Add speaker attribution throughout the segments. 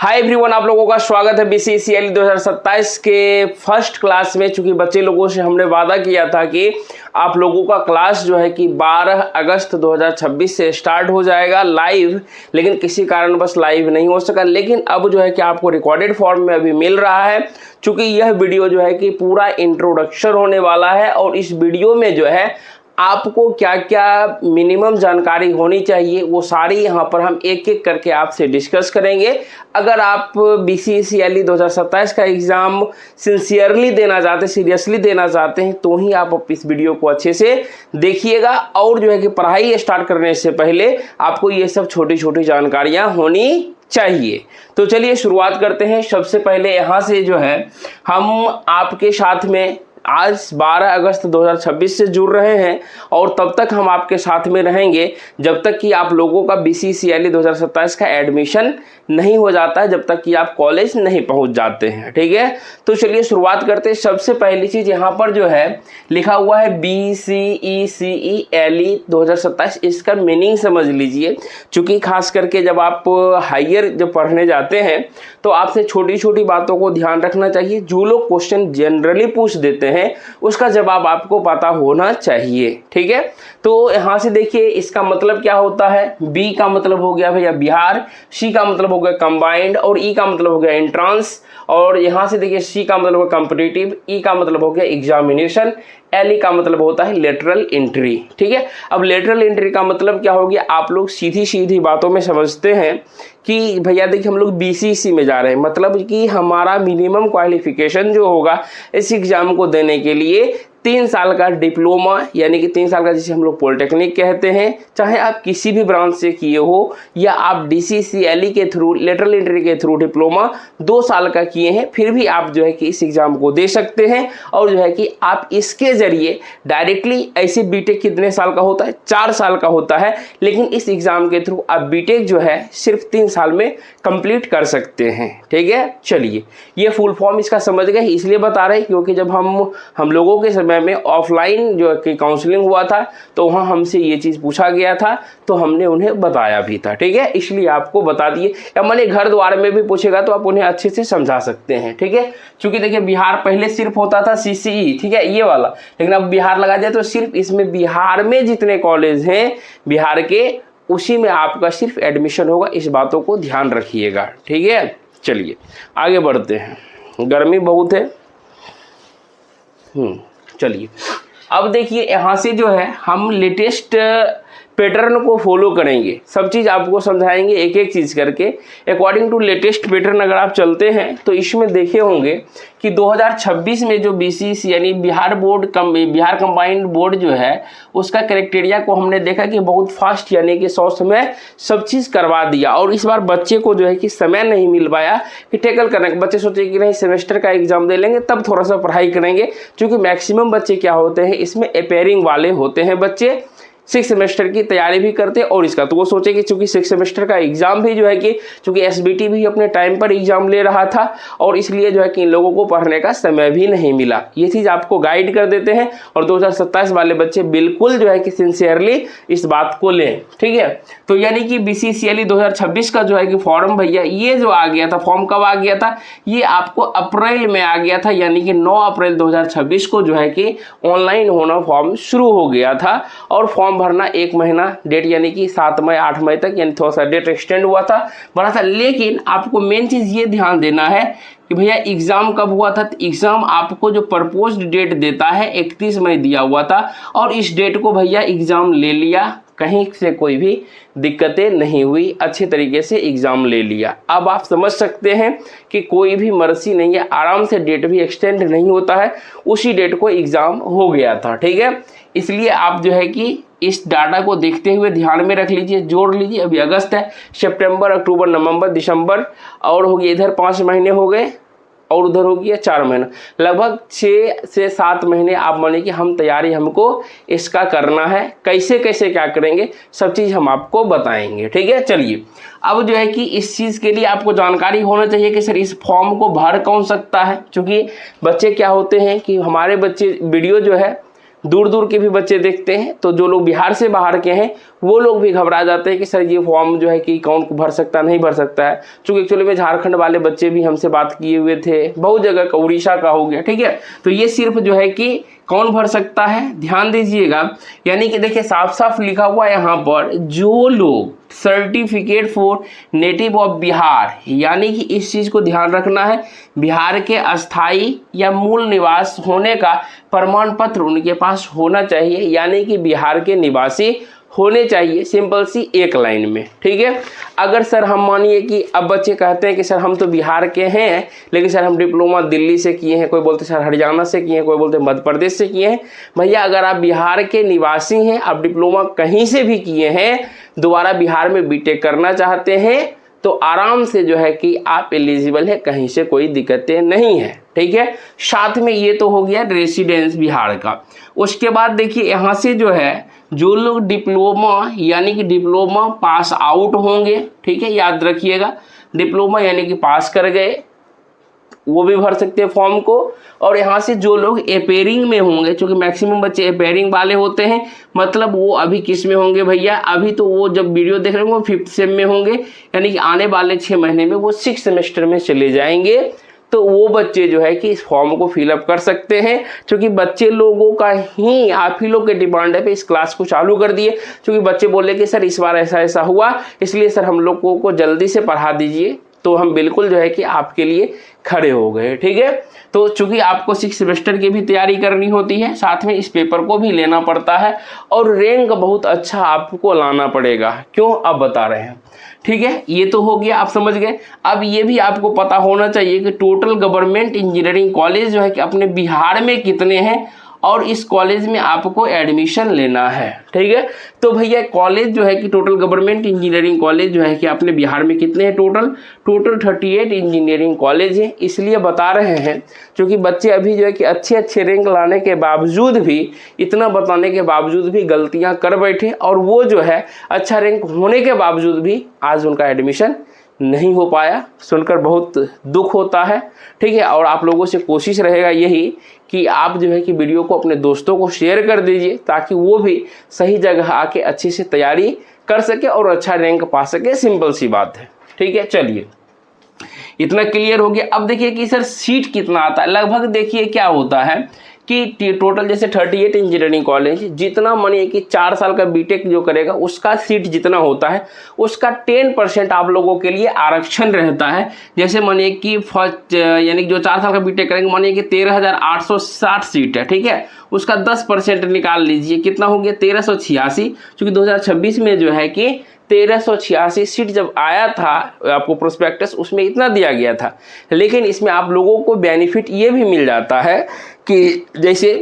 Speaker 1: Hi everyone, आप लोगों का स्वागत है बीसीसीएल 2027 के फर्स्ट क्लास में। चूंकि बच्चे लोगों से हमने वादा किया था कि आप लोगों का क्लास जो है कि 12 अगस्त 2026 से स्टार्ट हो जाएगा लाइव, लेकिन किसी कारणवश लाइव नहीं हो सका। लेकिन अब जो है कि आपको रिकॉर्डेड फॉर्म में अभी मिल रहा है, चूंकि यह वीडियो जो है कि पूरा इंट्रोडक्शन होने वाला है और इस वीडियो में जो है आपको क्या क्या मिनिमम जानकारी होनी चाहिए वो सारी यहाँ पर हम एक एक करके आपसे डिस्कस करेंगे। अगर आप बीसीसीएल 2027 का एग्ज़ाम सिंसियरली देना चाहते, सीरियसली देना चाहते हैं तो ही आप इस वीडियो को अच्छे से देखिएगा। और जो है कि पढ़ाई स्टार्ट करने से पहले आपको ये सब छोटी छोटी जानकारियाँ होनी चाहिए। तो चलिए शुरुआत करते हैं। सबसे पहले यहाँ से जो है हम आपके साथ में आज 12 अगस्त 2026 से जुड़ रहे हैं और तब तक हम आपके साथ में रहेंगे जब तक कि आप लोगों का बीसीसीएल 2027 का एडमिशन नहीं हो जाता है, जब तक कि आप कॉलेज नहीं पहुंच जाते हैं। ठीक है, तो चलिए शुरुआत करते हैं। सबसे पहली चीज़ यहाँ पर जो है लिखा हुआ है BCECELE 2027। इसका मीनिंग समझ लीजिए, चूँकि खास करके जब आप हायर जब पढ़ने जाते हैं तो आपसे छोटी छोटी बातों को ध्यान रखना चाहिए। जो लोग क्वेश्चन जनरली पूछ देते हैं उसका जवाब आपको पता होना चाहिए। ठीक है, तो यहाँ से देखिए इसका मतलब क्या होता है। बी का मतलब हो गया भैया बिहार, सी का मतलब हो गया कंबाइंड और ई का मतलब हो गया एंट्रांस। और यहाँ से देखिए सी का मतलब कॉम्पिटिटिव, ई का मतलब हो गया एग्जामिनेशन, एल का मतलब होता है लेटरल एंट्री। ठीक है, अब लेटरल एंट्री का मतलब क्या हो गया, आप लोग सीधी सीधी बातों में समझते हैं कि भैया देखिए हम लोग बीसीसी में जा रहे हैं, मतलब कि हमारा मिनिमम क्वालिफिकेशन जो होगा इस एग्ज़ाम को देने के लिए 3 साल का डिप्लोमा, यानी कि 3 साल का जिसे हम लोग पॉलिटेक्निक कहते हैं, चाहे आप किसी भी ब्रांच से किए हो या आप डीसीसीएलई के थ्रू लेटरल एंट्री के थ्रू डिप्लोमा 2 साल का किए हैं, फिर भी आप जो है कि इस एग्ज़ाम को दे सकते हैं। और जो है कि आप इसके ज़रिए डायरेक्टली, ऐसे बीटेक कितने साल का होता है, 4 साल का होता है, लेकिन इस एग्ज़ाम के थ्रू आप बीटेक जो है सिर्फ 3 साल में कंप्लीट कर सकते हैं। ठीक है, चलिए ये फुल फॉर्म इसका समझ गए, इसलिए बता रहे हैं क्योंकि जब हम लोगों के समय में ऑफलाइन जो कि काउंसलिंग हुआ था तो वहाँ हमसे ये चीज़ पूछा गया था तो हमने उन्हें बताया भी था। ठीक है, इसलिए आपको बता दिए, या मैंने घर द्वार में भी पूछेगा तो आप उन्हें अच्छे से समझा सकते हैं। ठीक है, क्योंकि देखिए बिहार पहले सिर्फ होता था CCE, ठीक है ये वाला, लेकिन अब बिहार लगा जाए तो सिर्फ इसमें बिहार में जितने कॉलेज हैं बिहार के, उसी में आपका सिर्फ एडमिशन होगा। इस बातों को ध्यान रखिएगा। ठीक है, चलिए आगे बढ़ते हैं, गर्मी बहुत है। चलिए अब देखिए यहाँ से जो है हम लेटेस्ट पैटर्न को फॉलो करेंगे, सब चीज़ आपको समझाएंगे एक एक चीज़ करके। अकॉर्डिंग टू लेटेस्ट पैटर्न अगर आप चलते हैं तो इसमें देखे होंगे कि 2026 में जो बीसीसी यानी बिहार कंबाइंड बोर्ड जो है उसका क्राइटेरिया को हमने देखा कि बहुत फास्ट, यानी कि 100 समय सब चीज़ करवा दिया। और इस बार बच्चे को जो है कि समय नहीं मिल पाया कि टैकल करने के। बच्चे सोचे कि नहीं सेमेस्टर का एग्जाम दे लेंगे तब थोड़ा सा पढ़ाई करेंगे, क्योंकि मैक्सिमम बच्चे क्या होते हैं इसमें अपेयरिंग वाले होते हैं, बच्चे 6 सेमेस्टर की तैयारी भी करते हैं और इसका, तो वो सोचे कि चूंकि 6 सेमेस्टर का एग्जाम भी जो है कि चूंकि एसबीटी भी अपने टाइम पर एग्जाम ले रहा था और इसलिए जो है कि इन लोगों को पढ़ने का समय भी नहीं मिला। ये चीज़ आपको गाइड कर देते हैं और 2027 वाले बच्चे बिल्कुल जो है कि सिंसियरली इस बात को लें। ठीक है, तो यानी कि बीसीसीएल 2026 का जो है कि फॉर्म भैया ये जो आ गया था, फॉर्म कब आ गया था, ये आपको अप्रैल में आ गया था, यानी कि 9 अप्रैल 2026 को जो है कि ऑनलाइन होना फॉर्म शुरू हो गया था। और फॉर्म भरना 1 महीना डेट, यानी कि 7 मई 8 मई तक, यानी थोड़ा सा डेट एक्सटेंड हुआ था, बड़ा था। लेकिन आपको मेन चीज़ ये ध्यान देना है कि भैया एग्ज़ाम कब हुआ था, तो एग्ज़ाम आपको जो प्रपोज्ड डेट देता है 31 मई दिया हुआ था और इस डेट को भैया एग्ज़ाम ले लिया, कहीं से कोई भी दिक्कतें नहीं हुई, अच्छे तरीके से एग्ज़ाम ले लिया। अब आप समझ सकते हैं कि कोई भी मर्सी नहीं है, आराम से डेट भी एक्सटेंड नहीं होता है, उसी डेट को एग्ज़ाम हो गया था। ठीक है, इसलिए आप जो है कि इस डाटा को देखते हुए ध्यान में रख लीजिए, जोड़ लीजिए। अभी अगस्त है, सितंबर, अक्टूबर, नवंबर, दिसंबर और हो गया इधर 5 महीने हो गए और उधर हो गया 4 महीना, लगभग 6 से 7 महीने आप मानिए कि हम तैयारी हमको इसका करना है। कैसे कैसे क्या करेंगे सब चीज़ हम आपको बताएंगे। ठीक है, चलिए अब जो है कि इस चीज़ के लिए आपको जानकारी होना चाहिए कि सर इस फॉर्म को भर कौन सकता है, क्योंकि बच्चे क्या होते हैं कि हमारे बच्चे वीडियो जो है दूर दूर के भी बच्चे देखते हैं, तो जो लोग बिहार से बाहर के हैं वो लोग भी घबरा जाते हैं कि सर ये फॉर्म जो है कि कौन भर सकता नहीं भर सकता है। चूँकि एक्चुअली में झारखंड वाले बच्चे भी हमसे बात किए हुए थे, बहुत जगह का, उड़ीसा का हो गया, ठीक है। तो ये सिर्फ जो है कि कौन भर सकता है, ध्यान दीजिएगा। यानी कि देखिए साफ साफ लिखा हुआ है यहाँ पर, जो लोग certificate for native of Bihar, यानी कि इस चीज़ को ध्यान रखना है, बिहार के अस्थाई या मूल निवास होने का प्रमाण पत्र उनके पास होना चाहिए, यानी कि बिहार के निवासी होने चाहिए, सिंपल सी एक लाइन में, ठीक है। अगर सर हम मानिए कि अब बच्चे कहते हैं कि सर हम तो बिहार के हैं लेकिन सर हम डिप्लोमा दिल्ली से किए हैं, कोई बोलते सर हरियाणा से किए हैं, कोई बोलते मध्य प्रदेश से किए हैं। भैया अगर आप बिहार के निवासी हैं, आप डिप्लोमा कहीं से भी किए हैं, दोबारा बिहार में बीटेक करना चाहते हैं, तो आराम से जो है कि आप एलिजिबल है, कहीं से कोई दिक्कतें नहीं है, ठीक है। साथ में ये तो हो गया रेसिडेंस बिहार का। उसके बाद देखिए यहाँ से जो है जो लोग डिप्लोमा यानी कि डिप्लोमा पास आउट होंगे, ठीक है, याद रखिएगा, डिप्लोमा यानी कि पास कर गए वो भी भर सकते हैं फॉर्म को। और यहाँ से जो लोग अपेयरिंग में होंगे, क्योंकि मैक्सिमम बच्चे अपेयरिंग वाले होते हैं, मतलब वो अभी किस में होंगे भैया, अभी तो वो जब वीडियो देख रहे होंगे वो 5th सेम में होंगे, यानी कि आने वाले 6 महीने में वो 6th सेमेस्टर में चले जाएंगे। तो वो बच्चे जो है कि इस फॉर्म को फिलअप कर सकते हैं, क्योंकि बच्चे लोगों का ही, आप ही लोग के डिमांड पे इस क्लास को चालू कर दिए, क्योंकि बच्चे बोले कि सर इस बार ऐसा ऐसा हुआ, इसलिए सर हम लोगों को जल्दी से पढ़ा दीजिए। तो हम बिल्कुल जो है कि आपके लिए खड़े हो गए, ठीक है। तो चूंकि आपको 6 सेमेस्टर की भी तैयारी करनी होती है, साथ में इस पेपर को भी लेना पड़ता है, और रैंक बहुत अच्छा आपको लाना पड़ेगा। क्यों, अब बता रहे हैं, ठीक है। ये तो हो गया, आप समझ गए। अब ये भी आपको पता होना चाहिए कि टोटल गवर्नमेंट इंजीनियरिंग कॉलेज जो है कि अपने बिहार में कितने हैं, और इस कॉलेज में आपको एडमिशन लेना है, ठीक है। तो भैया कॉलेज जो है कि टोटल गवर्नमेंट इंजीनियरिंग कॉलेज जो है कि अपने बिहार में कितने हैं, टोटल 38 इंजीनियरिंग कॉलेज हैं। इसलिए बता रहे हैं क्योंकि बच्चे अभी जो है कि अच्छे अच्छे रैंक लाने के बावजूद भी, इतना बताने के बावजूद भी गलतियां कर बैठे, और वो जो है अच्छा रैंक होने के बावजूद भी आज उनका एडमिशन नहीं हो पाया। सुनकर बहुत दुख होता है, ठीक है। और आप लोगों से कोशिश रहेगा यही कि आप जो है कि वीडियो को अपने दोस्तों को शेयर कर दीजिए, ताकि वो भी सही जगह आके अच्छे से तैयारी कर सके और अच्छा रैंक पा सके। सिंपल सी बात है, ठीक है। चलिए इतना क्लियर हो गया। अब देखिए कि सर सीट कितना आता है। लगभग देखिए क्या होता है कि टोटल जैसे 38 इंजीनियरिंग कॉलेज, जितना मानिए कि 4 साल का बीटेक जो करेगा उसका सीट जितना होता है, उसका 10% आप लोगों के लिए आरक्षण रहता है। जैसे मानिए कि फर्स्ट यानी जो 4 साल का बीटेक करेंगे, मानिए कि 13,860 सीट है, ठीक है, उसका 10% निकाल लीजिए, कितना हो गया 1386। क्योंकि 2026 में जो है कि 1386 सीट जब आया था आपको प्रोस्पेक्टस, उसमें इतना दिया गया था। लेकिन इसमें आप लोगों को बेनिफिट ये भी मिल जाता है कि जैसे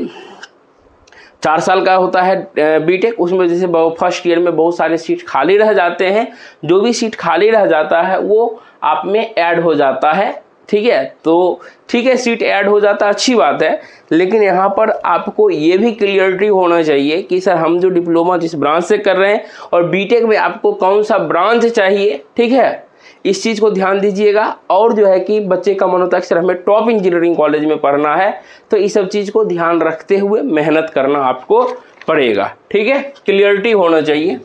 Speaker 1: 4 साल का होता है बीटेक, उसमें जैसे फर्स्ट ईयर में बहुत सारे सीट खाली रह जाते हैं, जो भी सीट खाली रह जाता है वो आप में ऐड हो जाता है, ठीक है। तो ठीक है, सीट ऐड हो जाता है, अच्छी बात है। लेकिन यहाँ पर आपको ये भी क्लियरिटी होना चाहिए कि सर हम जो डिप्लोमा जिस ब्रांच से कर रहे हैं और बीटेक में आपको कौन सा ब्रांच चाहिए, ठीक है, इस चीज़ को ध्यान दीजिएगा। और जो है कि बच्चे का मन होता है कि सर हमें टॉप इंजीनियरिंग कॉलेज में पढ़ना है, तो इस सब चीज़ को ध्यान रखते हुए मेहनत करना आपको पड़ेगा, ठीक है, क्लियरिटी होना चाहिए।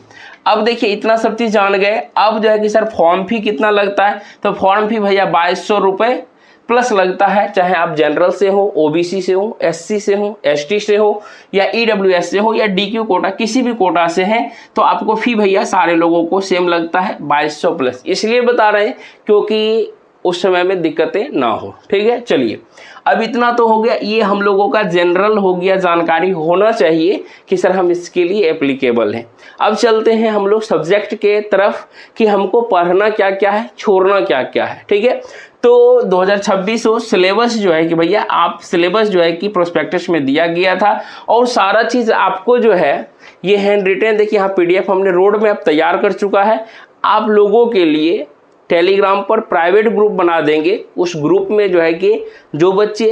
Speaker 1: अब देखिए इतना सब चीज़ जान गए। अब जो है कि सर फॉर्म फी कितना लगता है, तो फॉर्म फी भैया 2200 रुपये प्लस लगता है, चाहे आप जनरल से हो, ओबीसी से हो, एससी से हो, एसटी से हो, या ईडब्ल्यूएस से हो, या डीक्यू कोटा, किसी भी कोटा से हैं, तो आपको फी भैया सारे लोगों को सेम लगता है 2200 प्लस। इसलिए बता रहे हैं क्योंकि उस समय में दिक्कतें ना हो, ठीक है। चलिए अब इतना तो हो गया, ये हम लोगों का जनरल हो गया, जानकारी होना चाहिए कि सर हम इसके लिए एप्लीकेबल हैं। अब चलते हैं हम लोग सब्जेक्ट के तरफ कि हमको पढ़ना क्या क्या है, छोड़ना क्या क्या है, ठीक है। तो 2026 हो सिलेबस जो है कि भैया आप सिलेबस जो है कि प्रोस्पेक्टस में दिया गया था, और सारा चीज़ आपको जो है ये हैंड रिटेन, देखिए यहाँ PDF हमने रोड मैप तैयार कर चुका है। आप लोगों के लिए टेलीग्राम पर प्राइवेट ग्रुप बना देंगे, उस ग्रुप में जो है कि जो बच्चे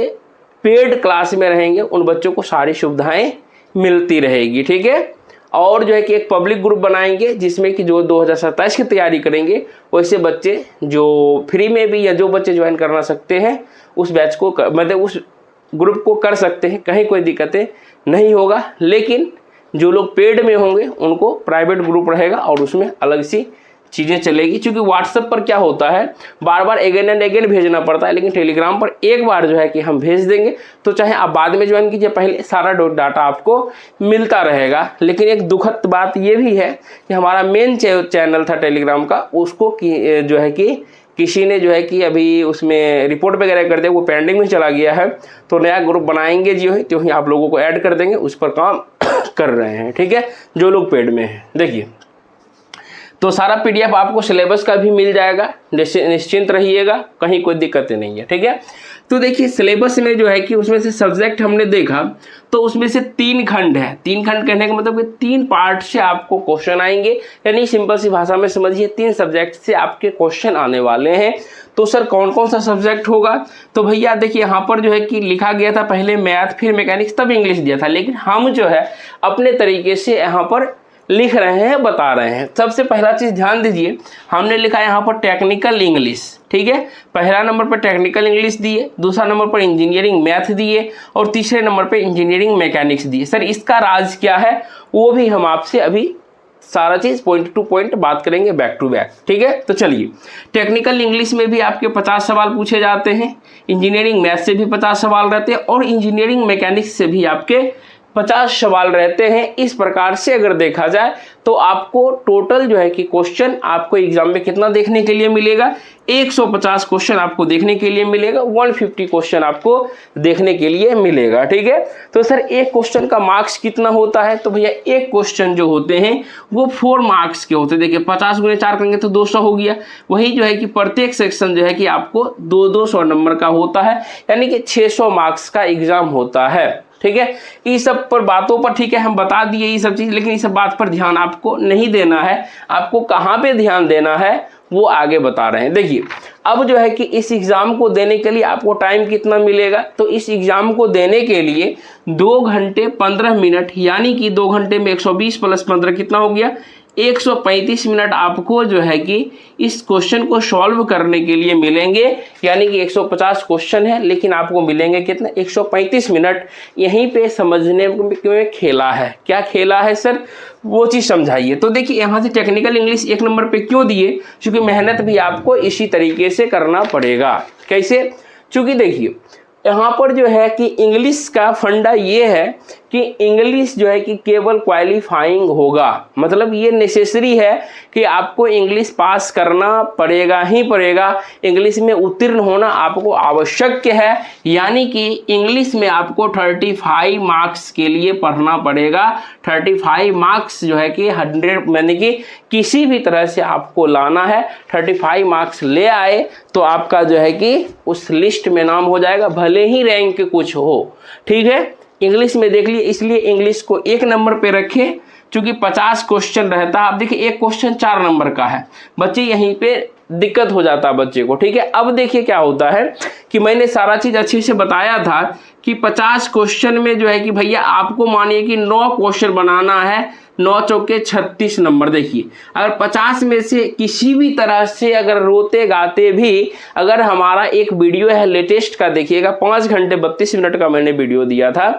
Speaker 1: पेड क्लास में रहेंगे उन बच्चों को सारी सुविधाएं मिलती रहेगी, ठीक है। और जो है कि एक पब्लिक ग्रुप बनाएंगे जिसमें कि जो 2027 की तैयारी करेंगे वैसे बच्चे जो फ्री में भी, या जो बच्चे ज्वाइन करना सकते हैं उस बैच को मतलब उस ग्रुप को कर सकते हैं, कहीं कोई दिक्कतें नहीं होगा। लेकिन जो लोग पेड में होंगे उनको प्राइवेट ग्रुप रहेगा और उसमें अलग सी चीज़ें चलेगी। क्योंकि व्हाट्सएप पर क्या होता है, बार बार अगेन एंड अगेन भेजना पड़ता है, लेकिन टेलीग्राम पर एक बार जो है कि हम भेज देंगे तो चाहे आप बाद में ज्वाइन कीजिए, पहले सारा डाटा आपको मिलता रहेगा। लेकिन एक दुखद बात ये भी है कि हमारा मेन चैनल था टेलीग्राम का, उसको जो है कि किसी ने जो है कि अभी उसमें रिपोर्ट वगैरह कर दिया, वो पेंडिंग में चला गया है। तो नया ग्रुप बनाएंगे जो ही आप लोगों को ऐड कर देंगे, उस पर काम कर रहे हैं। ठीक है, जो लोग पेड में हैं। देखिए तो सारा पीडीएफ आपको सिलेबस का भी मिल जाएगा, निश्चिंत रहिएगा, कहीं कोई दिक्कत नहीं है। ठीक है, तो देखिए सिलेबस में जो है कि उसमें से सब्जेक्ट हमने देखा तो उसमें से 3 खंड है। 3 खंड कहने का मतलब कि 3 पार्ट से आपको क्वेश्चन आएंगे, यानी सिंपल सी भाषा में समझिए 3 सब्जेक्ट से आपके क्वेश्चन आने वाले हैं। तो सर कौन कौन सा सब्जेक्ट होगा, तो भैया देखिए यहाँ पर जो है कि लिखा गया था पहले मैथ फिर मैकेनिक्स तब इंग्लिश दिया था, लेकिन हम जो है अपने तरीके से यहाँ पर लिख रहे हैं, बता रहे हैं। सबसे पहला चीज़ ध्यान दीजिए, हमने लिखा है यहाँ पर टेक्निकल इंग्लिश। ठीक है, पहला नंबर पर टेक्निकल इंग्लिश दिए, दूसरा नंबर पर इंजीनियरिंग मैथ दिए और तीसरे नंबर पर इंजीनियरिंग मैकेनिक्स दिए। सर इसका राज क्या है वो भी हम आपसे अभी सारा चीज़ पॉइंट टू पॉइंट बात करेंगे, बैक टू बैक। ठीक है, तो चलिए टेक्निकल इंग्लिश में भी आपके 50 सवाल पूछे जाते हैं, इंजीनियरिंग मैथ से भी 50 सवाल रहते हैं और इंजीनियरिंग मैकेनिक्स से भी आपके 50 सवाल रहते हैं। इस प्रकार से अगर देखा जाए तो आपको टोटल जो है कि क्वेश्चन आपको एग्जाम में कितना देखने के लिए मिलेगा, 150 क्वेश्चन आपको देखने के लिए मिलेगा, 150 क्वेश्चन आपको देखने के लिए मिलेगा। ठीक है, तो सर एक क्वेश्चन का मार्क्स कितना होता है, तो भैया एक क्वेश्चन जो होते हैं वो 4 मार्क्स के होते हैं। देखिए 50 × 4 करेंगे तो 200 हो गया। वही जो है कि प्रत्येक सेक्शन जो है कि आपको 200 नंबर का होता है, यानी कि 600 मार्क्स का एग्जाम होता है। ठीक है, ये सब पर बातों पर ठीक है हम बता दिए ये सब चीज़, लेकिन इस सब बात पर ध्यान आपको नहीं देना है। आपको कहाँ पे ध्यान देना है वो आगे बता रहे हैं। देखिए अब जो है कि इस एग्ज़ाम को देने के लिए आपको टाइम कितना मिलेगा, तो इस एग्ज़ाम को देने के लिए 2 घंटे 15 मिनट, यानी कि 2 घंटे में 120 + 15 कितना हो गया, 135 मिनट आपको जो है कि इस क्वेश्चन को सॉल्व करने के लिए मिलेंगे। यानी कि 150 क्वेश्चन है, लेकिन आपको मिलेंगे कितने, 135 मिनट। यहीं पे समझने में खेला है। क्या खेला है सर, वो चीज़ समझाइए। तो देखिए यहाँ से टेक्निकल इंग्लिश 1 नंबर पे क्यों दिए, क्योंकि मेहनत भी आपको इसी तरीके से करना पड़ेगा। कैसे, क्योंकि देखिए यहाँ पर जो है कि इंग्लिश का फंडा ये है कि इंग्लिश जो है कि केवल क्वालिफाइंग होगा, मतलब ये नेसेसरी है कि आपको इंग्लिश पास करना पड़ेगा ही पड़ेगा। इंग्लिश में उत्तीर्ण होना आपको आवश्यक है, यानी कि इंग्लिश में आपको 35 मार्क्स के लिए पढ़ना पड़ेगा। 35 मार्क्स जो है कि 100 यानी कि किसी भी तरह से आपको लाना है। 35 मार्क्स ले आए तो आपका जो है कि उस लिस्ट में नाम हो जाएगा, भले ही रैंक कुछ हो। ठीक है, इंग्लिश में देख लिए, इसलिए इंग्लिश को 1 नंबर पे रखें, क्योंकि 50 क्वेश्चन रहता है। आप देखिए एक क्वेश्चन 4 नंबर का है, बच्चे यहीं पे दिक्कत हो जाता है बच्चे को। ठीक है, अब देखिए क्या होता है कि मैंने सारा चीज़ अच्छे से बताया था कि 50 क्वेश्चन में जो है कि भैया आपको मानिए कि 9 क्वेश्चन बनाना है, 9 चौके 36 नंबर। देखिए अगर 50 में से किसी भी तरह से अगर रोते गाते भी अगर हमारा एक वीडियो है लेटेस्ट का, देखिएगा 5 घंटे 32 मिनट का मैंने वीडियो दिया था,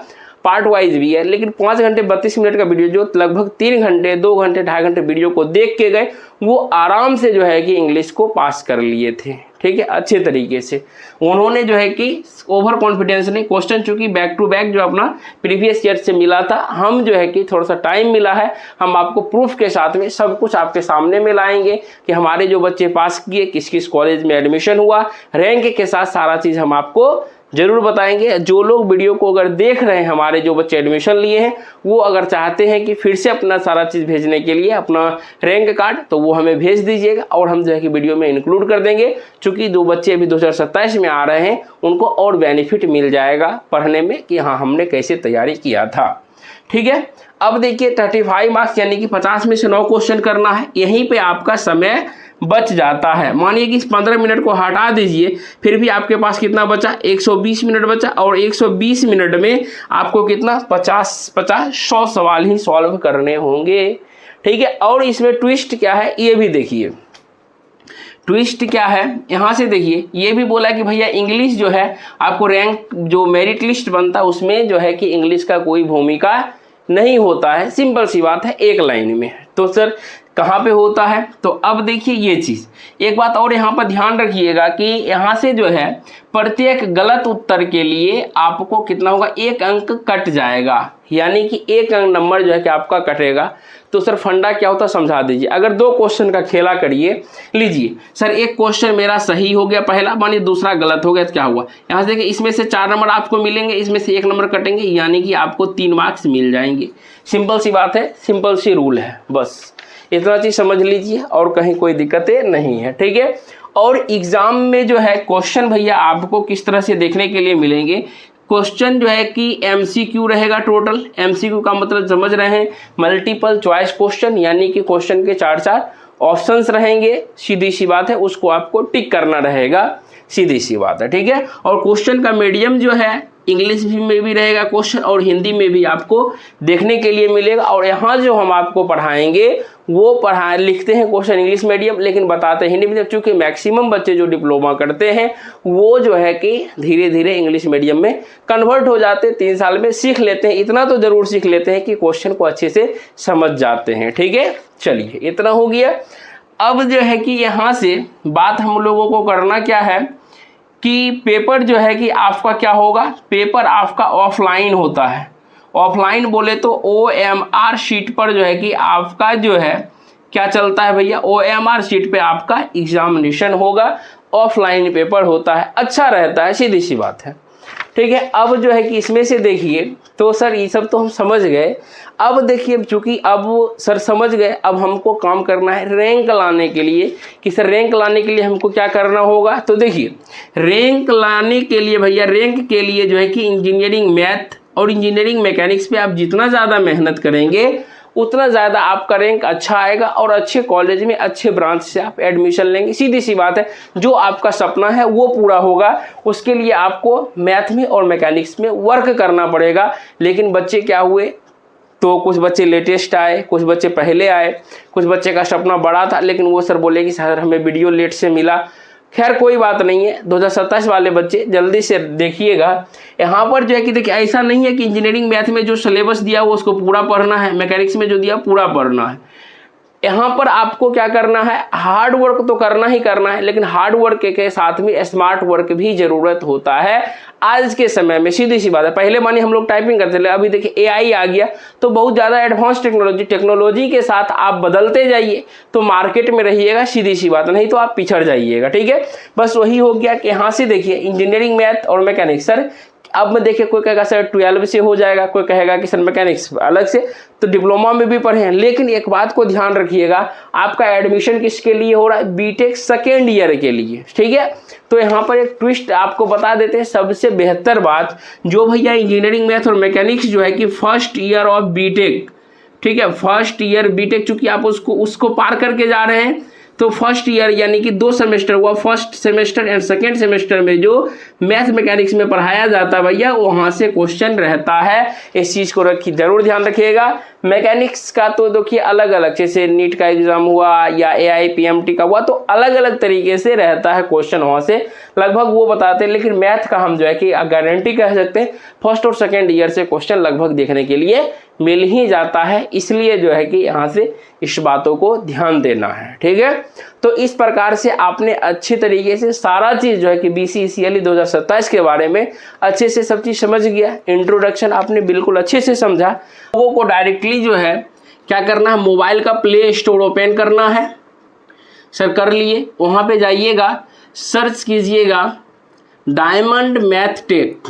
Speaker 1: पार्ट वाइज भी है, लेकिन 5 घंटे 32 मिनट का वीडियो जो लगभग 3 घंटे 2 घंटे 2.5 घंटे वीडियो को देख के गए, वो आराम से जो है कि इंग्लिश को पास कर लिए थे। ठीक है, अच्छे तरीके से उन्होंने जो है कि ओवर कॉन्फिडेंस नहीं, क्वेश्चन चूंकि बैक टू बैक जो अपना प्रीवियस ईयर से मिला था, हम जो है कि थोड़ा सा टाइम मिला है, हम आपको प्रूफ के साथ में सब कुछ आपके सामने में लाएंगे कि हमारे जो बच्चे पास किए, किस किस कॉलेज में एडमिशन हुआ, रैंक के साथ सारा चीज़ हम आपको जरूर बताएंगे। जो लोग वीडियो को अगर देख रहे हैं, हमारे जो बच्चे एडमिशन लिए हैं, वो अगर चाहते हैं कि फिर से अपना सारा चीज़ भेजने के लिए अपना रैंक कार्ड, तो वो हमें भेज दीजिएगा और हम जो है कि वीडियो में इंक्लूड कर देंगे। चूँकि 2 बच्चे अभी 2027 में आ रहे हैं, उनको और बेनिफिट मिल जाएगा पढ़ने में कि हाँ हमने कैसे तैयारी किया था। ठीक है, अब देखिए 35 मार्क्स यानी कि 50 में से 9 क्वेश्चन करना है, यहीं पे आपका समय बच जाता है। मानिए कि इस 15 मिनट को हटा दीजिए, फिर भी आपके पास कितना बचा, 120 मिनट बचा, और 120 मिनट में आपको कितना 100 सवाल ही सॉल्व करने होंगे। ठीक है, और इसमें ट्विस्ट क्या है ये भी देखिए। ट्विस्ट क्या है, यहाँ से देखिए ये भी बोला कि भैया इंग्लिश जो है आपको रैंक जो मेरिट लिस्ट बनता है उसमें जो है कि इंग्लिश का कोई भूमिका नहीं होता है। सिंपल सी बात है, एक लाइन में। तो सर कहाँ पे होता है, तो अब देखिए ये चीज़, एक बात और यहाँ पर ध्यान रखिएगा कि यहाँ से जो है प्रत्येक गलत उत्तर के लिए आपको कितना होगा, 1 अंक कट जाएगा, यानी कि 1 अंक नंबर जो है कि आपका कटेगा। तो सर फंडा क्या होता है समझा दीजिए। अगर 2 क्वेश्चन का खेला करिए, लीजिए सर एक क्वेश्चन मेरा सही हो गया पहला, मानिए दूसरा गलत हो गया, तो क्या हुआ, यहाँ से देखिए इसमें से 4 नंबर आपको मिलेंगे, इसमें से 1 नंबर कटेंगे, यानी कि आपको 3 मार्क्स मिल जाएंगे। सिंपल सी बात है, सिंपल सी रूल है, बस इतना चीज़ समझ लीजिए और कहीं कोई दिक्कतें नहीं है, ठीक है। और एग्जाम में जो है क्वेश्चन भैया आपको किस तरह से देखने के लिए मिलेंगे, क्वेश्चन जो है कि MCQ रहेगा टोटल। MCQ का मतलब समझ रहे हैं, मल्टीपल चॉइस क्वेश्चन, यानी कि क्वेश्चन के 4-4 ऑप्शंस रहेंगे, सीधी सी बात है, उसको आपको टिक करना रहेगा, सीधी सी बात है, ठीक है। और क्वेश्चन का मीडियम जो है इंग्लिश में भी रहेगा क्वेश्चन और हिंदी में भी आपको देखने के लिए मिलेगा। और यहाँ जो हम आपको पढ़ाएंगे वो लिखते हैं क्वेश्चन इंग्लिश मीडियम, लेकिन बताते हैं हिंदी मीडियम, चूँकि मैक्सिमम बच्चे जो डिप्लोमा करते हैं वो जो है कि धीरे धीरे इंग्लिश मीडियम में कन्वर्ट हो जाते हैं, 3 साल में सीख लेते हैं। इतना तो ज़रूर सीख लेते हैं कि क्वेश्चन को अच्छे से समझ जाते हैं, ठीक है। चलिए इतना हो गया। अब जो है कि यहाँ से बात हम लोगों को करना क्या है कि पेपर जो है कि आपका क्या होगा, पेपर आपका ऑफलाइन होता है। ऑफलाइन बोले तो OMR शीट पर जो है कि आपका जो है क्या चलता है भैया, OMR शीट पे आपका एग्जामिनेशन होगा, ऑफलाइन पेपर होता है, अच्छा रहता है, सीधी सी बात है, ठीक है। अब जो है कि इसमें से देखिए, तो सर ये सब तो हम समझ गए। अब देखिए चूँकि अब सर समझ गए, अब हमको काम करना है रैंक लाने के लिए, कि सर रैंक लाने के लिए हमको क्या करना होगा। तो देखिए रैंक लाने के लिए भैया, रैंक के लिए जो है कि इंजीनियरिंग मैथ और इंजीनियरिंग मैकेनिक्स पे आप जितना ज़्यादा मेहनत करेंगे उतना ज़्यादा आपका रैंक अच्छा आएगा और अच्छे कॉलेज में अच्छे ब्रांच से आप एडमिशन लेंगे। सीधी सी बात है, जो आपका सपना है वो पूरा होगा। उसके लिए आपको मैथ में और मैकेनिक्स में वर्क करना पड़ेगा। लेकिन बच्चे क्या हुए, तो कुछ बच्चे लेटेस्ट आए, कुछ बच्चे पहले आए, कुछ बच्चे का सपना बड़ा था, लेकिन वो सर बोले कि सर हमें वीडियो लेट से मिला। खैर कोई बात नहीं है, 2027 वाले बच्चे जल्दी से देखिएगा। यहाँ पर जो है कि देखिए ऐसा नहीं है कि इंजीनियरिंग मैथ में जो सिलेबस दिया वो उसको पूरा पढ़ना है, मैकेनिक्स में जो दिया पूरा पढ़ना है। यहाँ पर आपको क्या करना है, हार्ड वर्क तो करना ही करना है, लेकिन हार्ड वर्क के साथ में स्मार्ट वर्क भी जरूरत होता है आज के समय में। सीधी सी बात है, पहले मानिए हम लोग टाइपिंग करते थे, अभी देखिए AI आ गया, तो बहुत ज़्यादा एडवांस टेक्नोलॉजी के साथ आप बदलते जाइए तो मार्केट में रहिएगा, सीधी सी बात, नहीं तो आप पिछड़ जाइएगा, ठीक है। बस वही हो गया कि यहाँ से देखिए इंजीनियरिंग मैथ और मैकेनिक्स, सर अब मैं देखिए कोई कहेगा सर 12 से हो जाएगा, कोई कहेगा कि सर मैकेनिक्स अलग से, तो डिप्लोमा में भी पढ़े हैं। लेकिन एक बात को ध्यान रखिएगा, आपका एडमिशन किसके लिए हो रहा है, बीटेक सेकेंड ईयर के लिए, ठीक है। तो यहाँ पर एक ट्विस्ट आपको बता देते हैं, सबसे बेहतर बात जो भैया इंजीनियरिंग मैथ और मैकेनिक्स जो है कि फर्स्ट ईयर ऑफ बीटेक, ठीक है, फर्स्ट ईयर बीटेक, चूंकि आप उसको पार करके जा रहे हैं, तो फर्स्ट ईयर यानी कि 2 सेमेस्टर हुआ, first semester and second semester में जो मैथ मैकेनिक्स में पढ़ाया जाता है भैया वहाँ से क्वेश्चन रहता है। इस चीज़ को जरूर ध्यान रखिएगा। मैकेनिक्स का तो देखिए अलग अलग, जैसे नीट का एग्जाम हुआ या AIPMT का हुआ, तो अलग अलग तरीके से रहता है क्वेश्चन, वहाँ से लगभग वो बताते हैं। लेकिन मैथ का हम जो है कि गारंटी कह सकते हैं फर्स्ट और सेकेंड ईयर से क्वेश्चन लगभग देखने के लिए मिल ही जाता है। इसलिए जो है कि यहाँ से इस बातों को ध्यान देना है, ठीक है। तो इस प्रकार से आपने अच्छी तरीके से सारा चीज़ जो है कि BCCLE 2027 के बारे में अच्छे से सब चीज़ समझ गया। इंट्रोडक्शन आपने बिल्कुल अच्छे से समझा। लोगों को डायरेक्टली जो है क्या करना है, मोबाइल का प्ले स्टोर ओपन करना है। सर कर लिए, वहाँ पे जाइएगा, सर्च कीजिएगा diamond math tech,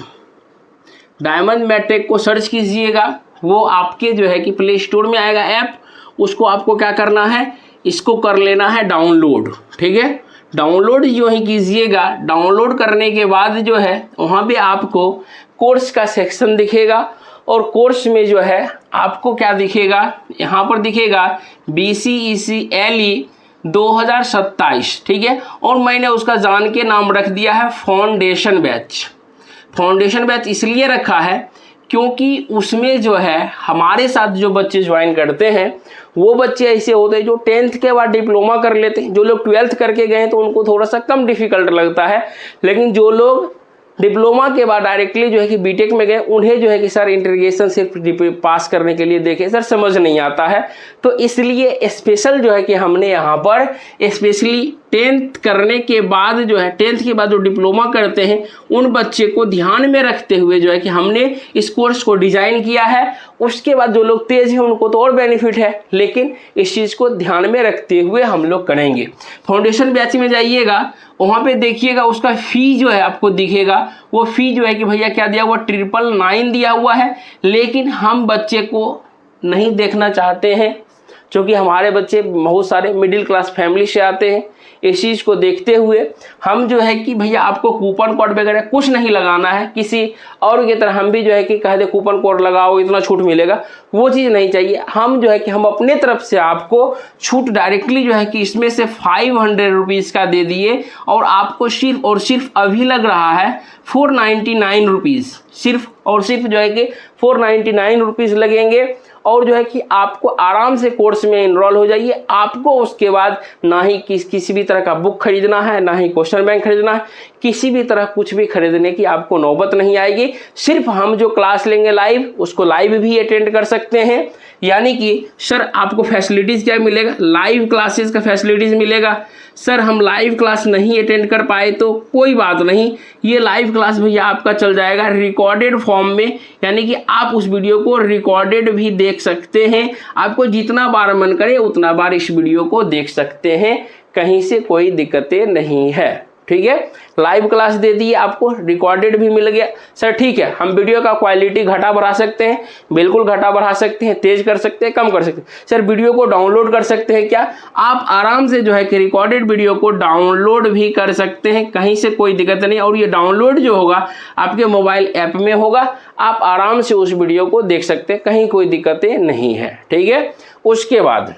Speaker 1: diamond math tech को सर्च कीजिएगा। वो आपके जो है कि प्ले स्टोर में आएगा ऐप, उसको आपको क्या करना है, इसको कर लेना है डाउनलोड, ठीक है। डाउनलोड जो ही कीजिएगा, डाउनलोड करने के बाद जो है वहाँ पे आपको कोर्स का सेक्शन दिखेगा और कोर्स में जो है आपको क्या दिखेगा, यहाँ पर दिखेगा BCECLE 2027, ठीक है। और मैंने उसका जान के नाम रख दिया है फाउंडेशन बैच। फाउंडेशन बैच इसलिए रखा है क्योंकि उसमें जो है हमारे साथ जो बच्चे ज्वाइन करते हैं वो बच्चे ऐसे होते हैं जो 10th के बाद डिप्लोमा कर लेते हैं। जो लोग 12th करके गए हैं तो उनको थोड़ा सा कम डिफिकल्ट लगता है, लेकिन जो लोग डिप्लोमा के बाद डायरेक्टली जो है कि बीटेक में गए उन्हें जो है कि सर इंटीग्रेशन सिर्फ पास करने के लिए देखे सर समझ नहीं आता है। तो इसलिए स्पेशल जो है कि हमने यहाँ पर स्पेशली 10th करने के बाद जो है 10th के बाद जो डिप्लोमा करते हैं उन बच्चे को ध्यान में रखते हुए जो है कि हमने इस कोर्स को डिज़ाइन किया है। उसके बाद जो लोग तेज़ हैं उनको तो और बेनिफिट है, लेकिन इस चीज़ को ध्यान में रखते हुए हम लोग करेंगे। फाउंडेशन बैच में जाइएगा, वहाँ पे देखिएगा उसका फ़ी जो है आपको दिखेगा, वो फ़ी जो है कि भैया क्या दिया हुआ 999 दिया हुआ है। लेकिन हम बच्चे को नहीं देखना चाहते हैं क्योंकि हमारे बच्चे बहुत सारे मिडिल क्लास फैमिली से आते हैं। इस चीज़ को देखते हुए हम जो है कि भैया आपको कूपन कोड वगैरह कुछ नहीं लगाना है, किसी और की तरह हम भी जो है कि कह दे कूपन कोड लगाओ इतना छूट मिलेगा, वो चीज़ नहीं चाहिए। हम जो है कि हम अपने तरफ से आपको छूट डायरेक्टली जो है कि इसमें से 500 रुपीज़ का दे दिए और आपको सिर्फ और सिर्फ अभी लग रहा है 499 रुपीज़, सिर्फ और सिर्फ जो है कि 499 रुपीज़ लगेंगे और जो है कि आपको आराम से कोर्स में इनरोल हो जाइए। आपको उसके बाद ना ही किसी भी तरह का बुक खरीदना है, ना ही क्वेश्चन बैंक खरीदना है, किसी भी तरह कुछ भी खरीदने की आपको नौबत नहीं आएगी। सिर्फ हम जो क्लास लेंगे लाइव, उसको लाइव भी अटेंड कर सकते हैं। यानी कि सर आपको फैसिलिटीज़ क्या मिलेगा, लाइव क्लासेस का फैसिलिटीज़ मिलेगा। सर हम लाइव क्लास नहीं अटेंड कर पाए तो कोई बात नहीं, ये लाइव क्लास भैया आपका चल जाएगा रिकॉर्डेड फॉर्म में, यानी कि आप उस वीडियो को रिकॉर्डेड भी देख सकते हैं। आपको जितना बार मन करे उतना बार इस वीडियो को देख सकते हैं, कहीं से कोई दिक्कतें नहीं है। ठीक है, लाइव क्लास दे दी, आपको रिकॉर्डेड भी मिल गया। सर ठीक है, हम वीडियो का क्वालिटी घटा बढ़ा सकते हैं, बिल्कुल घटा बढ़ा सकते हैं, तेज कर सकते हैं, कम कर सकते हैं। सर वीडियो को डाउनलोड कर सकते हैं क्या, आप आराम से जो है कि रिकॉर्डेड वीडियो को डाउनलोड भी कर सकते हैं, कहीं से कोई दिक्कत नहीं। और ये डाउनलोड जो होगा आपके मोबाइल ऐप में होगा, आप आराम से उस वीडियो को देख सकते हैं, कहीं कोई दिक्कतें नहीं है। ठीक है, उसके बाद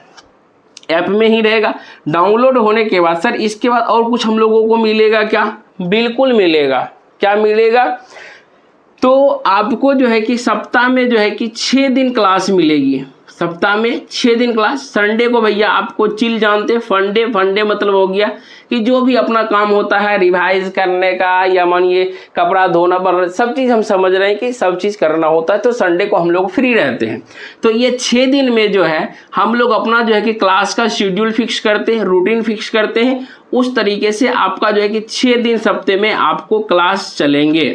Speaker 1: ऐप में ही रहेगा। डाउनलोड होने के बाद सर इसके बाद और कुछ हम लोगों को मिलेगा क्या, बिल्कुल मिलेगा। क्या मिलेगा, तो आपको जो है कि सप्ताह में जो है कि 6 दिन क्लास मिलेगी। सप्ताह में 6 दिन क्लास। संडे को भैया आपको चिल जानते, फंडे मतलब हो गया कि जो भी अपना काम होता है रिवाइज करने का या मानिए कपड़ा धोना पर, सब चीज़ हम समझ रहे हैं कि सब चीज़ करना होता है, तो संडे को हम लोग फ्री रहते हैं। तो ये 6 दिन में जो है हम लोग अपना जो है कि क्लास का शेड्यूल फिक्स करते हैं, रूटीन फिक्स करते हैं। उस तरीके से आपका जो है कि 6 दिन सप्ते में आपको क्लास चलेंगे।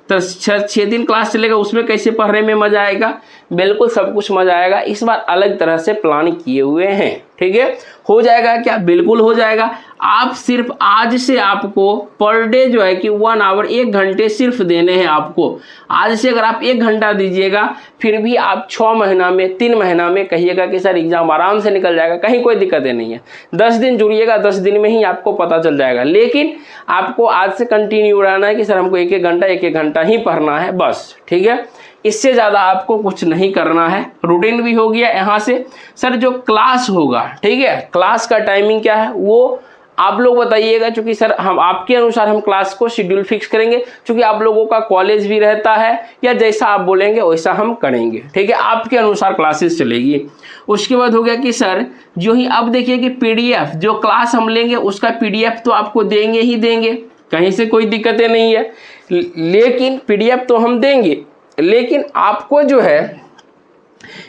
Speaker 1: तो 6 दिन क्लास चलेगा, उसमें कैसे पढ़ने में मज़ा आएगा, बिल्कुल सब कुछ मज़ा आएगा। इस बार अलग तरह से प्लान किए हुए हैं। ठीक है, हो जाएगा क्या, बिल्कुल हो जाएगा। आप सिर्फ आज से आपको पर डे जो है कि 1 आवर 1 घंटे सिर्फ देने हैं आपको। आज से अगर आप 1 घंटा दीजिएगा फिर भी आप 6 महीना में 3 महीना में कहिएगा कि सर एग्जाम आराम से निकल जाएगा, कहीं कोई दिक्कतें नहीं है। 10 दिन जुड़िएगा, 10 दिन में ही आपको पता चल जाएगा। लेकिन आपको आज से कंटिन्यू रहना है कि सर हमको 1-1 घंटा ही पढ़ना है बस। ठीक है, इससे ज़्यादा आपको कुछ नहीं करना है। रूटीन भी हो गया यहाँ से। सर जो क्लास होगा, ठीक है, क्लास का टाइमिंग क्या है वो आप लोग बताइएगा, क्योंकि सर हम आपके अनुसार हम क्लास को शेड्यूल फिक्स करेंगे, क्योंकि आप लोगों का कॉलेज भी रहता है, या जैसा आप बोलेंगे वैसा हम करेंगे। ठीक है, आपके अनुसार क्लासेस चलेगी। उसके बाद हो गया कि सर जो ही अब देखिए कि PDF जो क्लास हम लेंगे उसका PDF तो आपको देंगे ही देंगे, कहीं से कोई दिक्कतें नहीं है। लेकिन PDF तो हम देंगे, लेकिन आपको जो है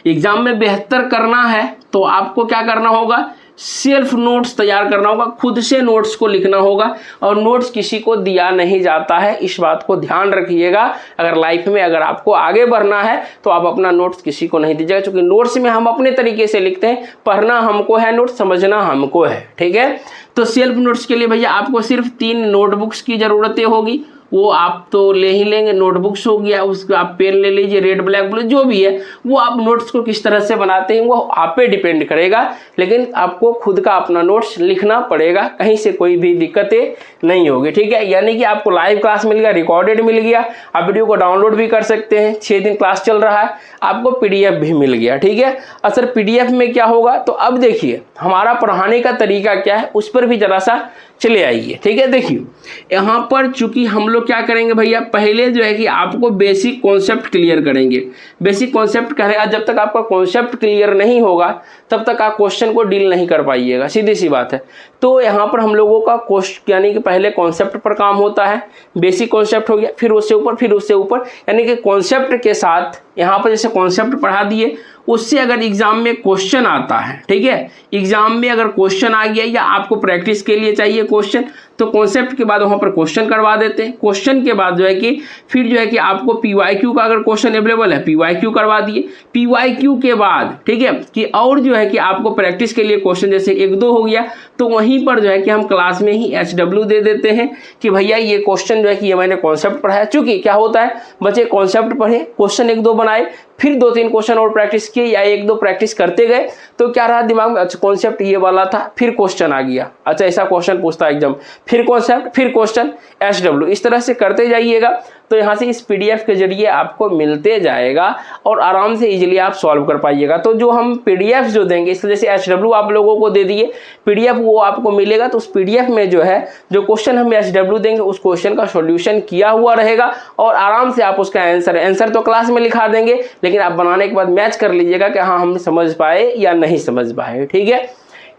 Speaker 1: एग्जाम में बेहतर करना है तो आपको क्या करना होगा, सेल्फ नोट्स तैयार करना होगा, खुद से नोट्स को लिखना होगा। और नोट्स किसी को दिया नहीं जाता है, इस बात को ध्यान रखिएगा। अगर लाइफ में अगर आपको आगे बढ़ना है तो आप अपना नोट्स किसी को नहीं दीजिएगा, क्योंकि नोट्स में हम अपने तरीके से लिखते हैं, पढ़ना हमको है, नोट्स समझना हमको है। ठीक है, तो सेल्फ नोट्स के लिए भैया आपको सिर्फ 3 नोटबुक्स की ज़रूरतें होगी, वो आप तो ले ही लेंगे। नोटबुक्स हो गया, उसका आप पेन ले लीजिए, रेड ब्लैक ब्लू जो भी है, वो आप नोट्स को किस तरह से बनाते हैं वो आप पे डिपेंड करेगा। लेकिन आपको खुद का अपना नोट्स लिखना पड़ेगा, कहीं से कोई भी दिक्कतें नहीं होगी। ठीक है, यानी कि आपको लाइव क्लास मिल गया, रिकॉर्डेड मिल गया, आप वीडियो को डाउनलोड भी कर सकते हैं। 6 दिन क्लास चल रहा है, आपको PDF भी मिल गया। ठीक है, सर PDF में क्या होगा, तो अब देखिए हमारा पढ़ाने का तरीका क्या है, उस पर भी ज़रा सा चले आइए, ठीक है। देखिए यहाँ पर चूंकि हम लोग क्या करेंगे भैया, पहले जो है कि आपको बेसिक कॉन्सेप्ट क्लियर करेंगे। बेसिक कॉन्सेप्ट करेगा, जब तक आपका कॉन्सेप्ट क्लियर नहीं होगा तब तक आप क्वेश्चन को डील नहीं कर पाइएगा, सीधी सी बात है। तो यहाँ पर हम लोगों का क्वेश्चन यानी कि पहले कॉन्सेप्ट पर काम होता है, बेसिक कॉन्सेप्ट हो गया, फिर उससे ऊपर, फिर उससे ऊपर, यानी कि कॉन्सेप्ट के साथ यहाँ पर जैसे कॉन्सेप्ट पढ़ा दिए, उससे अगर एग्जाम में क्वेश्चन आता है, ठीक है, एग्जाम में अगर क्वेश्चन आ गया या आपको प्रैक्टिस के लिए चाहिए क्वेश्चन, तो कॉन्सेप्ट के बाद वहाँ पर क्वेश्चन करवा देते हैं। क्वेश्चन के बाद जो है कि फिर जो है कि आपको पीवाईक्यू का अगर क्वेश्चन अवेलेबल है, पीवाईक्यू करवा दिए। पीवाईक्यू के बाद ठीक है कि और जो है कि आपको प्रैक्टिस के लिए क्वेश्चन जैसे 1-2 हो गया, तो वहीं पर जो है कि हम क्लास में ही HW दे देते हैं कि भैया ये क्वेश्चन जो है कि ये मैंने कॉन्सेप्ट पढ़ाया। चूंकि क्या होता है, बच्चे कॉन्सेप्ट पढ़े, क्वेश्चन 1-2 बनाए, फिर 2-3 क्वेश्चन और प्रैक्टिस किए या 1-2 प्रैक्टिस करते गए, तो क्या रहा दिमाग में, अच्छा कॉन्सेप्ट ये वाला था, फिर क्वेश्चन आ गया, अच्छा ऐसा क्वेश्चन पूछता है एग्जाम, फिर कॉन्सेप्ट, फिर क्वेश्चन, HW, इस तरह से करते जाइएगा। तो यहाँ से इस PDF के जरिए आपको मिलते जाएगा और आराम से इजीली आप सॉल्व कर पाइएगा। तो जो हम PDF जो देंगे, इस वजह से HW आप लोगों को दे दिए, PDF वो आपको मिलेगा। तो उस PDF में जो है जो क्वेश्चन हम HW देंगे, उस क्वेश्चन का सॉल्यूशन किया हुआ रहेगा और आराम से आप उसका आंसर तो क्लास में लिखा देंगे, लेकिन आप बनाने के बाद मैच कर लीजिएगा कि हाँ हम समझ पाए या नहीं समझ पाए, ठीक है।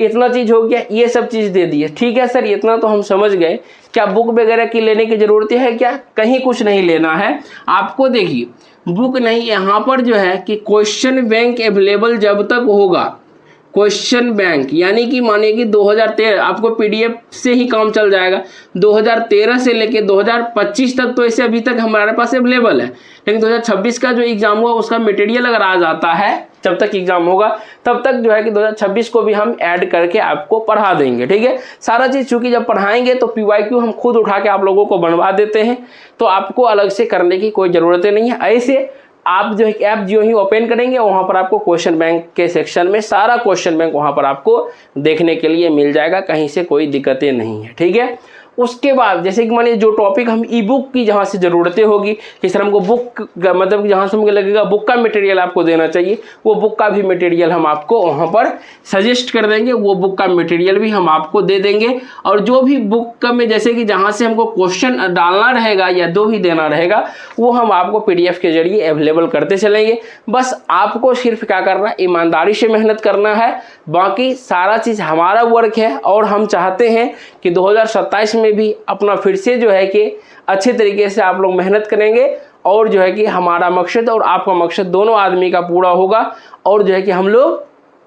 Speaker 1: इतना चीज़ हो गया, ये सब चीज़ दे दिए, ठीक है सर, इतना तो हम समझ गए। क्या बुक वगैरह की लेने की ज़रूरत है क्या? कहीं कुछ नहीं लेना है आपको। देखिए बुक नहीं, यहाँ पर जो है कि क्वेश्चन बैंक अवेलेबल जब तक होगा, क्वेश्चन बैंक यानी कि मानिए कि 2013 आपको PDF से ही काम चल जाएगा। 2013 से लेके 2025 तक तो ऐसे अभी तक हमारे पास अवेलेबल है, लेकिन 2026 का जो एग्ज़ाम हुआ उसका मटेरियल अगर आ जाता है, जब तक एग्जाम होगा तब तक जो है कि 2026 को भी हम ऐड करके आपको पढ़ा देंगे, ठीक है। सारा चीज़ चूंकि जब पढ़ाएंगे तो PYQ हम खुद उठा के आप लोगों को बनवा देते हैं, तो आपको अलग से करने की कोई ज़रूरत नहीं है। ऐसे आप जो है ऐप जो ही ओपन करेंगे वहाँ पर आपको क्वेश्चन बैंक के सेक्शन में सारा क्वेश्चन बैंक वहाँ पर आपको देखने के लिए मिल जाएगा, कहीं से कोई दिक्कतें नहीं है, ठीक है। उसके बाद जैसे कि मानिए जो टॉपिक हम ई बुक की जहाँ से ज़रूरतें होगी कि सर हमको बुक मतलब जहाँ से हमको लगेगा बुक का मटेरियल आपको देना चाहिए, वो बुक का भी मटेरियल हम आपको वहाँ पर सजेस्ट कर देंगे, वो बुक का मटेरियल भी हम आपको दे देंगे। और जो भी बुक का में जैसे कि जहाँ से हमको क्वेश्चन डालना रहेगा या दो ही देना रहेगा, वो हम आपको PDF के जरिए अवेलेबल करते चलेंगे। बस आपको सिर्फ क्या करना है, ईमानदारी से मेहनत करना है, बाकी सारा चीज़ हमारा वर्क है। और हम चाहते हैं कि 2027 में भी अपना फिर से जो है कि अच्छे तरीके से आप लोग मेहनत करेंगे और जो है कि हमारा मकसद और आपका मकसद दोनों आदमी का पूरा होगा। और जो है कि हम लोग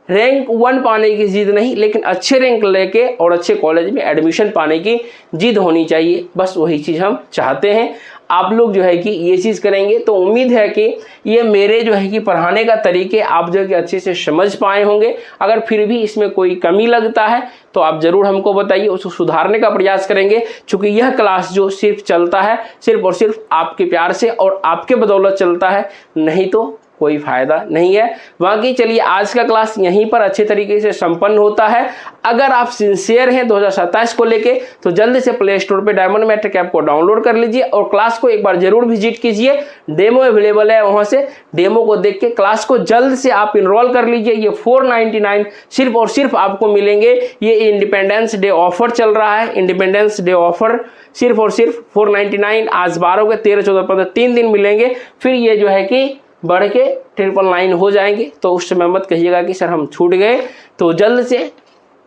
Speaker 1: रैंक 1 पाने की जिद नहीं, लेकिन अच्छे रैंक लेके और अच्छे कॉलेज में एडमिशन पाने की जिद होनी चाहिए, बस वही चीज़ हम चाहते हैं। आप लोग जो है कि ये चीज़ करेंगे तो उम्मीद है कि ये मेरे जो है कि पढ़ाने का तरीके आप जो है कि अच्छे से समझ पाए होंगे। अगर फिर भी इसमें कोई कमी लगता है तो आप ज़रूर हमको बताइए, उसको सुधारने का प्रयास करेंगे। क्योंकि यह क्लास जो सिर्फ चलता है सिर्फ और सिर्फ आपके प्यार से और आपके बदौलत चलता है, नहीं तो कोई फ़ायदा नहीं है। बाकी चलिए आज का क्लास यहीं पर अच्छे तरीके से संपन्न होता है। अगर आप सिंसियर हैं 2027 को लेके तो जल्दी से प्ले स्टोर पर डायमंड मैट्रिक ऐप को डाउनलोड कर लीजिए और क्लास को एक बार जरूर विजिट कीजिए। डेमो अवेलेबल है, वहाँ से डेमो को देख के क्लास को जल्द से आप इनरोल कर लीजिए। ये 499 सिर्फ और सिर्फ आपको मिलेंगे। ये इंडिपेंडेंस डे ऑफर चल रहा है, इंडिपेंडेंस डे ऑफर सिर्फ और सिर्फ 499। आज 12 हो गए, 13, 14, 15 3 दिन मिलेंगे, फिर ये जो है कि बढ़ के 999 हो जाएंगे। तो उस समय मत कहिएगा कि सर हम छूट गए। तो जल्द से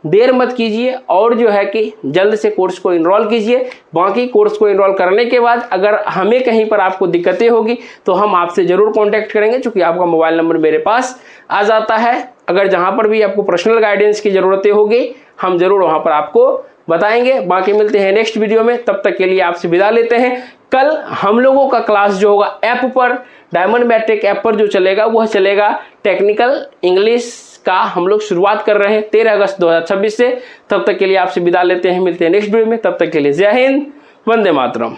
Speaker 1: देर मत कीजिए और जो है कि जल्द से कोर्स को इनरोल कीजिए। बाकी कोर्स को इनरोल करने के बाद अगर हमें कहीं पर आपको दिक्कतें होगी तो हम आपसे ज़रूर कांटेक्ट करेंगे, क्योंकि आपका मोबाइल नंबर मेरे पास आ जाता है। अगर जहाँ पर भी आपको पर्सनल गाइडेंस की ज़रूरतें होगी हम ज़रूर वहाँ पर आपको बताएंगे। बाकी मिलते हैं नेक्स्ट वीडियो में, तब तक के लिए आपसे विदा लेते हैं। कल हम लोगों का क्लास जो होगा ऐप पर, डायमंड मैट्रिक ऐप पर जो चलेगा वह चलेगा टेक्निकल इंग्लिश का। हम लोग शुरुआत कर रहे हैं 13 अगस्त 2026 से। तब तक के लिए आपसे विदा लेते हैं, मिलते हैं नेक्स्ट वीडियो में। तब तक के लिए जय हिंद, वंदे मातरम।